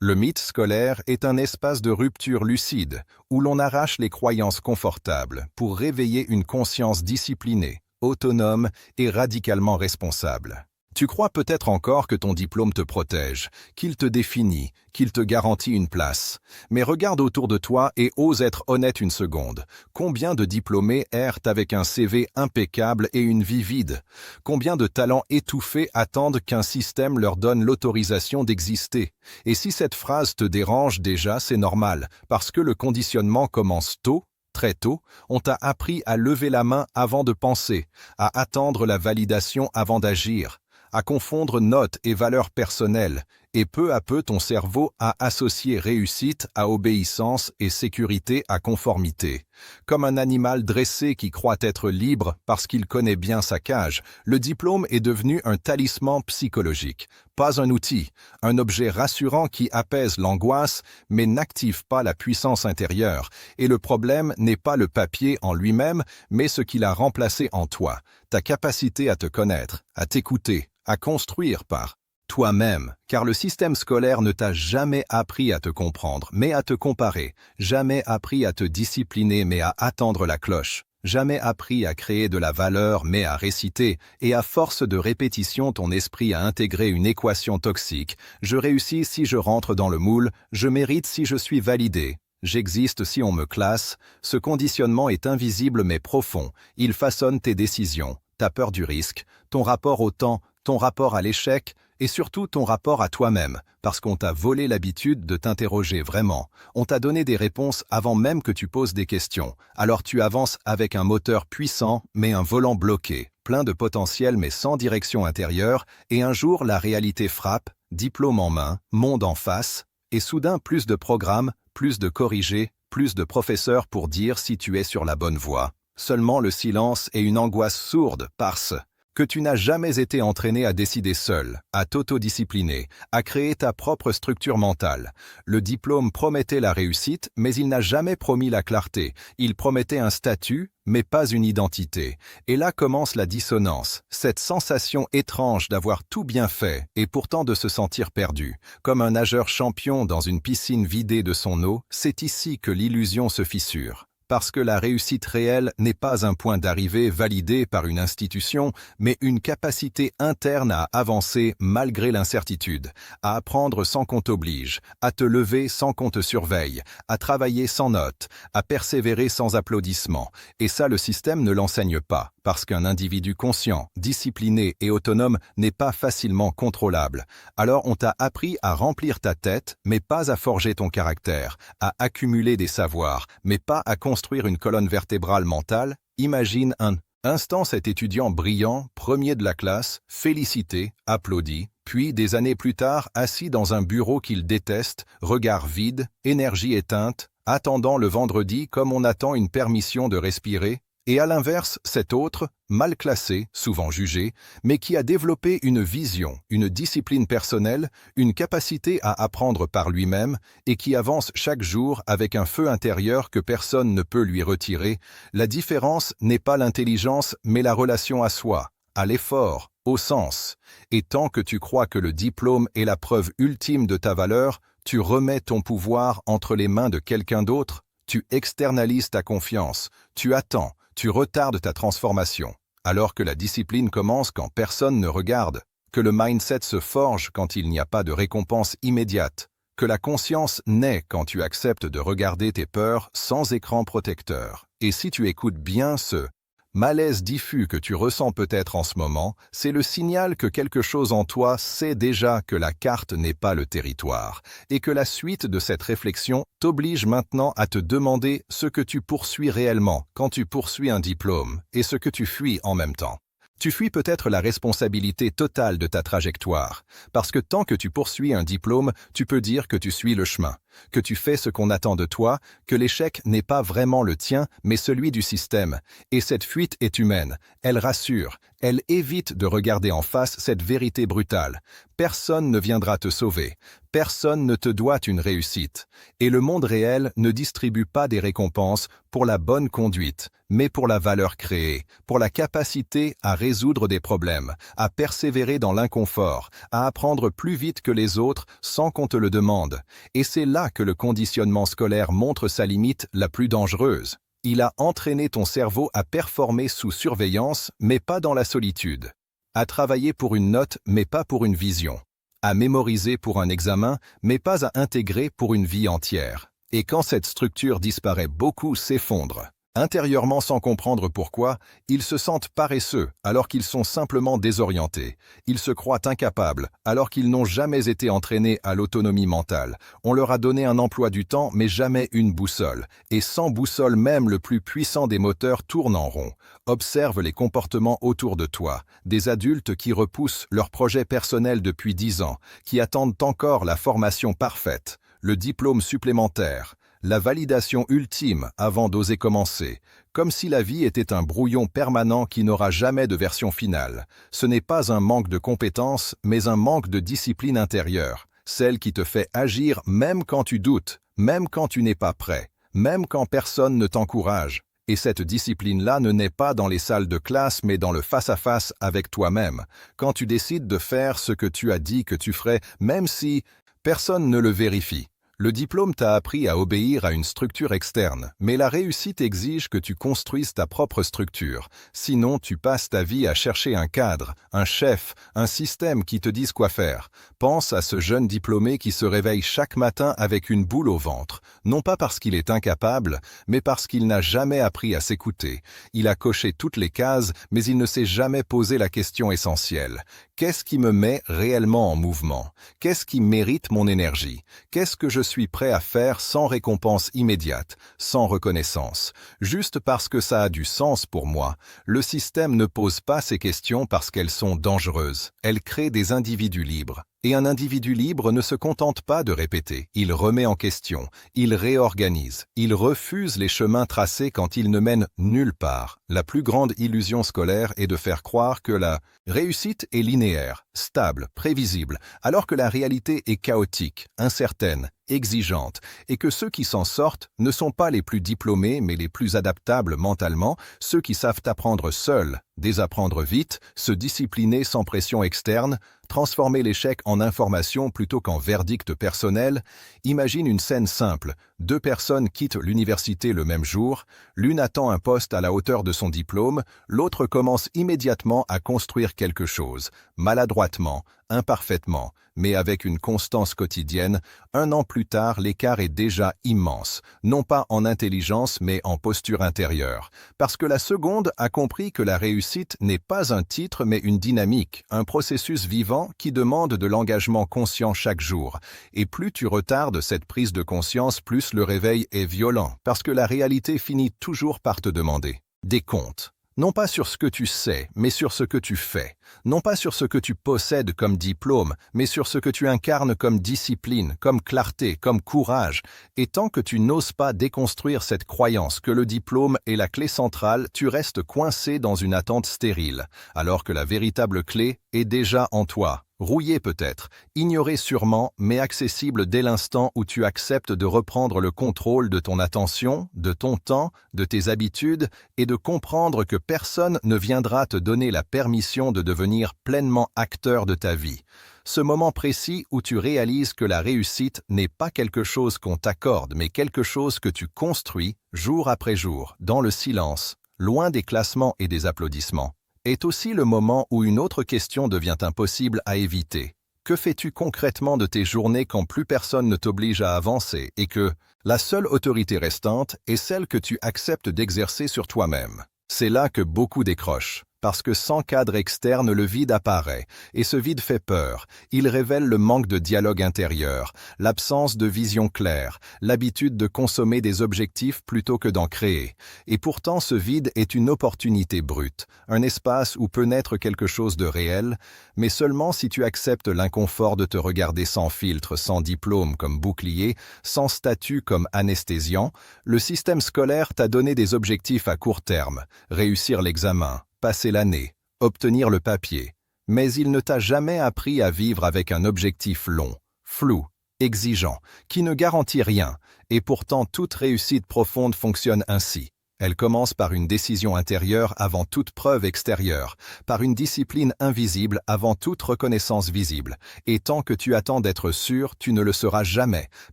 Le mythe scolaire est un espace de rupture lucide, où l'on arrache les croyances confortables pour réveiller une conscience disciplinée, autonome et radicalement responsable. Tu crois peut-être encore que ton diplôme te protège, qu'il te définit, qu'il te garantit une place. Mais regarde autour de toi et ose être honnête une seconde. Combien de diplômés errent avec un CV impeccable et une vie vide? Combien de talents étouffés attendent qu'un système leur donne l'autorisation d'exister? Et si cette phrase te dérange déjà, c'est normal, parce que le conditionnement commence tôt. Très tôt, on t'a appris à lever la main avant de penser, à attendre la validation avant d'agir, à confondre notes et valeurs personnelles, et peu à peu ton cerveau a associé réussite à obéissance et sécurité à conformité. Comme un animal dressé qui croit être libre parce qu'il connaît bien sa cage, le diplôme est devenu un talisman psychologique, pas un outil, un objet rassurant qui apaise l'angoisse mais n'active pas la puissance intérieure. Et le problème n'est pas le papier en lui-même, mais ce qu'il a remplacé en toi, ta capacité à te connaître, à t'écouter, à construire par toi-même, car le système scolaire ne t'a jamais appris à te comprendre, mais à te comparer, jamais appris à te discipliner, mais à attendre la cloche, jamais appris à créer de la valeur, mais à réciter, et à force de répétition ton esprit a intégré une équation toxique. Je réussis si je rentre dans le moule, je mérite si je suis validé. J'existe si on me classe. Ce conditionnement est invisible mais profond. Il façonne tes décisions, ta peur du risque, ton rapport au temps, ton rapport à l'échec, et surtout ton rapport à toi-même, parce qu'on t'a volé l'habitude de t'interroger vraiment. On t'a donné des réponses avant même que tu poses des questions. Alors tu avances avec un moteur puissant, mais un volant bloqué, plein de potentiel mais sans direction intérieure, et un jour la réalité frappe, diplôme en main, monde en face, et soudain plus de programmes, plus de corrigés, plus de professeurs pour dire si tu es sur la bonne voie. Seulement le silence et une angoisse sourde parce que tu n'as jamais été entraîné à décider seul, à t'autodiscipliner, à créer ta propre structure mentale. Le diplôme promettait la réussite, mais il n'a jamais promis la clarté. Il promettait un statut, mais pas une identité. Et là commence la dissonance, cette sensation étrange d'avoir tout bien fait et pourtant de se sentir perdu. Comme un nageur champion dans une piscine vidée de son eau, c'est ici que l'illusion se fissure. Parce que la réussite réelle n'est pas un point d'arrivée validé par une institution, mais une capacité interne à avancer malgré l'incertitude, à apprendre sans qu'on t'oblige, à te lever sans qu'on te surveille, à travailler sans notes, à persévérer sans applaudissements. Et ça, le système ne l'enseigne pas, parce qu'un individu conscient, discipliné et autonome n'est pas facilement contrôlable. Alors on t'a appris à remplir ta tête, mais pas à forger ton caractère, à accumuler des savoirs, mais pas à construire une colonne vertébrale mentale. Imagine un instant cet étudiant brillant, premier de la classe, félicité, applaudi, puis des années plus tard, assis dans un bureau qu'il déteste, regard vide, énergie éteinte, attendant le vendredi comme on attend une permission de respirer. Et à l'inverse, cet autre, mal classé, souvent jugé, mais qui a développé une vision, une discipline personnelle, une capacité à apprendre par lui-même et qui avance chaque jour avec un feu intérieur que personne ne peut lui retirer. La différence n'est pas l'intelligence, mais la relation à soi, à l'effort, au sens. Et tant que tu crois que le diplôme est la preuve ultime de ta valeur, tu remets ton pouvoir entre les mains de quelqu'un d'autre, tu externalises ta confiance, tu attends, tu retardes ta transformation, alors que la discipline commence quand personne ne regarde, que le mindset se forge quand il n'y a pas de récompense immédiate, que la conscience naît quand tu acceptes de regarder tes peurs sans écran protecteur. Et si tu écoutes bien ce malaise diffus que tu ressens peut-être en ce moment, c'est le signal que quelque chose en toi sait déjà que la carte n'est pas le territoire, et que la suite de cette réflexion t'oblige maintenant à te demander ce que tu poursuis réellement quand tu poursuis un diplôme, et ce que tu fuis en même temps. Tu fuis peut-être la responsabilité totale de ta trajectoire, parce que tant que tu poursuis un diplôme, tu peux dire que tu suis le chemin. que tu fais ce qu'on attend de toi, que l'échec n'est pas vraiment le tien, mais celui du système. Et cette fuite est humaine, elle rassure, elle évite de regarder en face cette vérité brutale. Personne ne viendra te sauver, personne ne te doit une réussite. Et le monde réel ne distribue pas des récompenses pour la bonne conduite, mais pour la valeur créée, pour la capacité à résoudre des problèmes, à persévérer dans l'inconfort, à apprendre plus vite que les autres sans qu'on te le demande. Et c'est là que le conditionnement scolaire montre sa limite la plus dangereuse. Il a entraîné ton cerveau à performer sous surveillance, mais pas dans la solitude. À travailler pour une note, mais pas pour une vision. À mémoriser pour un examen, mais pas à intégrer pour une vie entière. Et quand cette structure disparaît, beaucoup s'effondrent. Intérieurement sans comprendre pourquoi, ils se sentent paresseux alors qu'ils sont simplement désorientés. Ils se croient incapables alors qu'ils n'ont jamais été entraînés à l'autonomie mentale. On leur a donné un emploi du temps mais jamais une boussole. Et sans boussole même le plus puissant des moteurs tourne en rond. Observe les comportements autour de toi. Des adultes qui repoussent leurs projets personnels depuis 10 ans, qui attendent encore la formation parfaite, le diplôme supplémentaire, la validation ultime avant d'oser commencer, comme si la vie était un brouillon permanent qui n'aura jamais de version finale. Ce n'est pas un manque de compétences, mais un manque de discipline intérieure, celle qui te fait agir même quand tu doutes, même quand tu n'es pas prêt, même quand personne ne t'encourage. Et cette discipline-là ne naît pas dans les salles de classe, mais dans le face-à-face avec toi-même, quand tu décides de faire ce que tu as dit que tu ferais, même si personne ne le vérifie. Le diplôme t'a appris à obéir à une structure externe, mais la réussite exige que tu construises ta propre structure. Sinon, tu passes ta vie à chercher un cadre, un chef, un système qui te dise quoi faire. Pense à ce jeune diplômé qui se réveille chaque matin avec une boule au ventre, non pas parce qu'il est incapable, mais parce qu'il n'a jamais appris à s'écouter. Il a coché toutes les cases, mais il ne s'est jamais posé la question essentielle. Qu'est-ce qui me met réellement en mouvement? Qu'est-ce qui mérite mon énergie? Qu'est-ce que je suis prêt à faire sans récompense immédiate, sans reconnaissance, juste parce que ça a du sens pour moi? Le système ne pose pas ces questions parce qu'elles sont dangereuses. Elle crée des individus libres. Et un individu libre ne se contente pas de répéter, il remet en question, il réorganise, il refuse les chemins tracés quand ils ne mènent nulle part. La plus grande illusion scolaire est de faire croire que la réussite est linéaire, stable, prévisible, alors que la réalité est chaotique, incertaine, exigeante, et que ceux qui s'en sortent ne sont pas les plus diplômés mais les plus adaptables mentalement, ceux qui savent apprendre seuls, désapprendre vite, se discipliner sans pression externe, transformer l'échec en information plutôt qu'en verdict personnel. Imagine une scène simple. 2 personnes quittent l'université le même jour, l'une attend un poste à la hauteur de son diplôme, l'autre commence immédiatement à construire quelque chose, maladroitement, imparfaitement, mais avec une constance quotidienne. 1 an plus tard, l'écart est déjà immense, non pas en intelligence mais en posture intérieure, parce que la seconde a compris que la réussite n'est pas un titre mais une dynamique, un processus vivant qui demande de l'engagement conscient chaque jour. Et plus tu retardes cette prise de conscience, plus le réveil est violent, parce que la réalité finit toujours par te demander des comptes. Non pas sur ce que tu sais, mais sur ce que tu fais. Non pas sur ce que tu possèdes comme diplôme, mais sur ce que tu incarnes comme discipline, comme clarté, comme courage. Et tant que tu n'oses pas déconstruire cette croyance que le diplôme est la clé centrale, tu restes coincé dans une attente stérile, alors que la véritable clé est déjà en toi. Rouillé peut-être, ignoré sûrement, mais accessible dès l'instant où tu acceptes de reprendre le contrôle de ton attention, de ton temps, de tes habitudes, et de comprendre que personne ne viendra te donner la permission de devenir pleinement acteur de ta vie. Ce moment précis où tu réalises que la réussite n'est pas quelque chose qu'on t'accorde, mais quelque chose que tu construis jour après jour, dans le silence, loin des classements et des applaudissements, est aussi le moment où une autre question devient impossible à éviter. Que fais-tu concrètement de tes journées quand plus personne ne t'oblige à avancer et que la seule autorité restante est celle que tu acceptes d'exercer sur toi-même? C'est là que beaucoup décrochent. Parce que sans cadre externe, le vide apparaît, et ce vide fait peur. Il révèle le manque de dialogue intérieur, l'absence de vision claire, l'habitude de consommer des objectifs plutôt que d'en créer. Et pourtant, ce vide est une opportunité brute, un espace où peut naître quelque chose de réel, mais seulement si tu acceptes l'inconfort de te regarder sans filtre, sans diplôme comme bouclier, sans statut comme anesthésiant. Le système scolaire t'a donné des objectifs à court terme, réussir l'examen, passer l'année, obtenir le papier, mais il ne t'a jamais appris à vivre avec un objectif long, flou, exigeant, qui ne garantit rien, et pourtant toute réussite profonde fonctionne ainsi. Elle commence par une décision intérieure avant toute preuve extérieure, par une discipline invisible avant toute reconnaissance visible, et tant que tu attends d'être sûr, tu ne le seras jamais,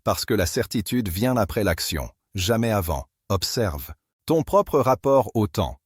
parce que la certitude vient après l'action, jamais avant. Observe ton propre rapport au temps.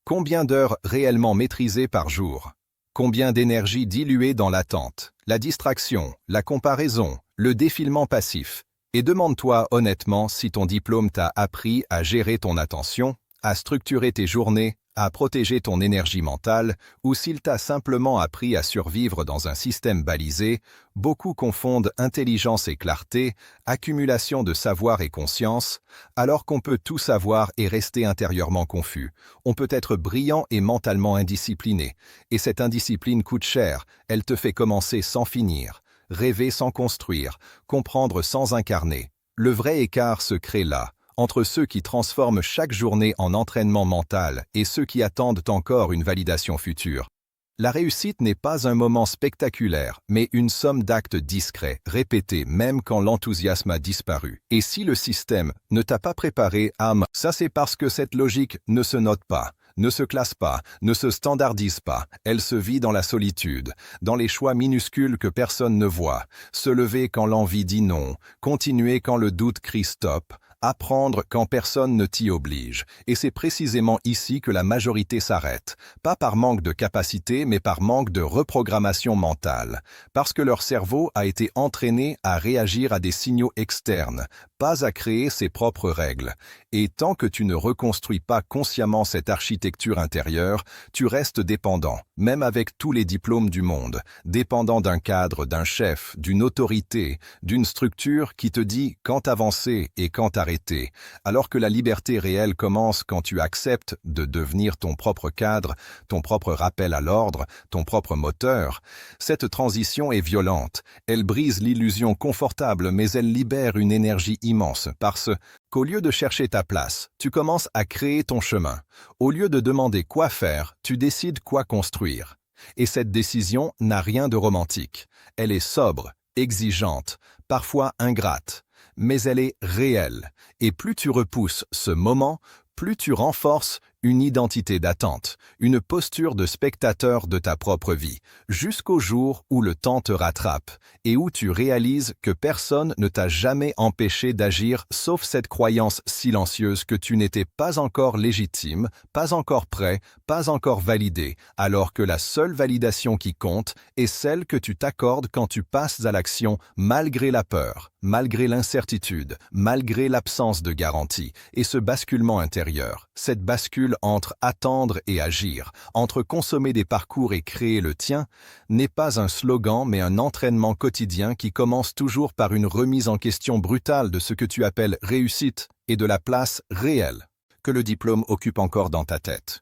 Combien d'heures réellement maîtrisées par jour? Combien d'énergie diluée dans l'attente, la distraction, la comparaison, le défilement passif? Et demande-toi honnêtement si ton diplôme t'a appris à gérer ton attention, à structurer tes journées, à protéger ton énergie mentale, ou s'il t'a simplement appris à survivre dans un système balisé. Beaucoup confondent intelligence et clarté, accumulation de savoir et conscience, alors qu'on peut tout savoir et rester intérieurement confus. On peut être brillant et mentalement indiscipliné, et cette indiscipline coûte cher, elle te fait commencer sans finir, rêver sans construire, comprendre sans incarner. Le vrai écart se crée là, entre ceux qui transforment chaque journée en entraînement mental et ceux qui attendent encore une validation future. La réussite n'est pas un moment spectaculaire, mais une somme d'actes discrets, répétés même quand l'enthousiasme a disparu. Et si le système ne t'a pas préparé à ça, c'est parce que cette logique ne se note pas, ne se classe pas, ne se standardise pas. Elle se vit dans la solitude, dans les choix minuscules que personne ne voit. Se lever quand l'envie dit non, continuer quand le doute crie stop, apprendre quand personne ne t'y oblige. Et c'est précisément ici que la majorité s'arrête. Pas par manque de capacité, mais par manque de reprogrammation mentale. Parce que leur cerveau a été entraîné à réagir à des signaux externes, pas à créer ses propres règles. Et tant que tu ne reconstruis pas consciemment cette architecture intérieure, tu restes dépendant, même avec tous les diplômes du monde, dépendant d'un cadre, d'un chef, d'une autorité, d'une structure qui te dit quand avancer et quand arrêter, alors que la liberté réelle commence quand tu acceptes de devenir ton propre cadre, ton propre rappel à l'ordre, ton propre moteur. Cette transition est violente, elle brise l'illusion confortable, mais elle libère une énergie immense, parce qu'au lieu de chercher ta place, tu commences à créer ton chemin. Au lieu de demander quoi faire, tu décides quoi construire. Et cette décision n'a rien de romantique. Elle est sobre, exigeante, parfois ingrate, mais elle est réelle. Et plus tu repousses ce moment, plus tu renforces une identité d'attente, une posture de spectateur de ta propre vie, jusqu'au jour où le temps te rattrape et où tu réalises que personne ne t'a jamais empêché d'agir sauf cette croyance silencieuse que tu n'étais pas encore légitime, pas encore prêt, pas encore validé, alors que la seule validation qui compte est celle que tu t'accordes quand tu passes à l'action malgré la peur, malgré l'incertitude, malgré l'absence de garantie et ce basculement intérieur, cette bascule entre attendre et agir, entre consommer des parcours et créer le tien, n'est pas un slogan mais un entraînement quotidien qui commence toujours par une remise en question brutale de ce que tu appelles réussite et de la place réelle que le diplôme occupe encore dans ta tête.